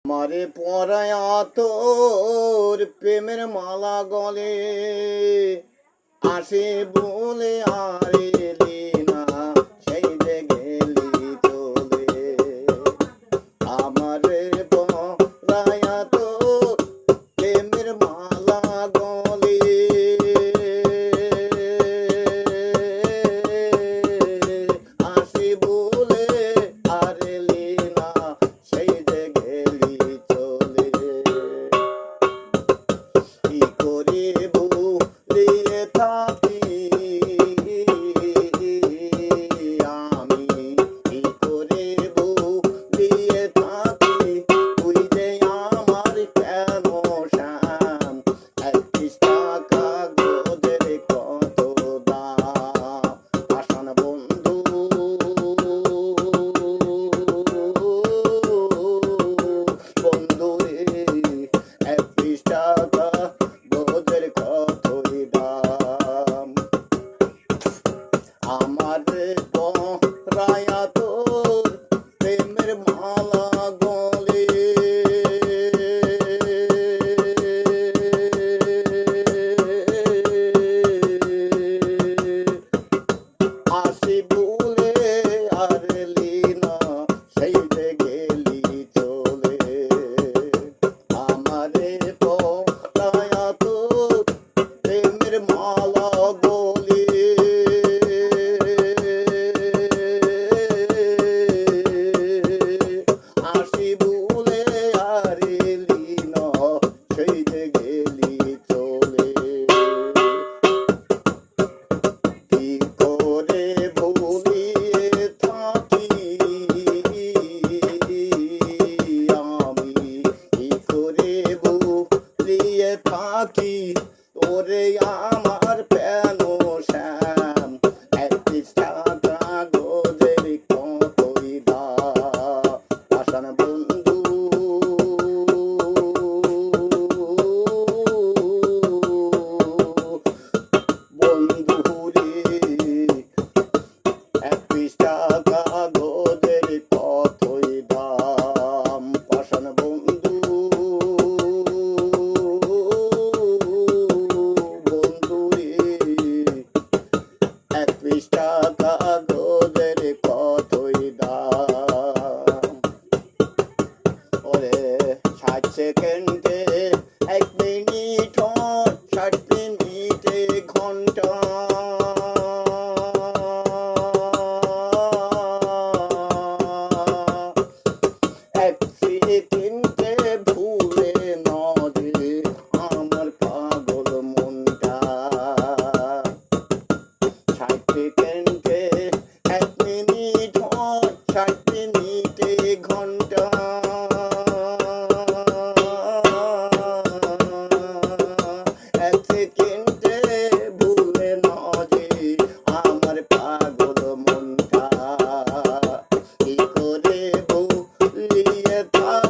মারে পরায়া তোর প্রেমের মালা গলে আসে বলে আর এলি না, সেই যে গেলি চলে। আমারে পরায়া তোর প্রেমের মালা গলে আসে বলে আর এলি না, সেই যে গেলি চলে। কি করে ভুলিয়ে থাকি আমি, কি করে ভুলিয়ে থাকি, তুই যে আমার কেন শ্যাম। 31 টাকা গোদের কত দাম, আসান বন্ধু বন্ধু রে। 31 টাকা গোদের কতই দাম। আমার পরায়া তোর প্রেমের মালা গলে আসি বলে আর এলি না, সেই যে গেলি চলে। আমারে পরায়া তোর প্রেমের মালা গলে আসি বলে আর এলি না, সেই যে গেলি চলে। কি করে ভুলিয়ে থাকি আমি, কি করে ভুলিয়ে থাকি তোরে আমার প্যান শ্যাম। 31 টাকা গোদের কতই দাম, আসান বন্ধু বন্ধু রে। 31 টাকা গোদের কতই দাম, পাষাণ বন্ধু বন্ধু রে। 31 টাকা গোদের কতই দাম। ওরে 60 সেকেন্ডে 1 মিনিট, 60 মিনিটে ঘন্টা। এক সেকেন্ডে ভুলে না রে আমার পাগল মনটা। 60 সেকেন্ডে 1 মিনিট, 60 মিনিটে ঘন্টা। এক সেকেন্ডে ভুলে না যে আমার পাগল মনটা। কি করে ভুলিয়ে থাকি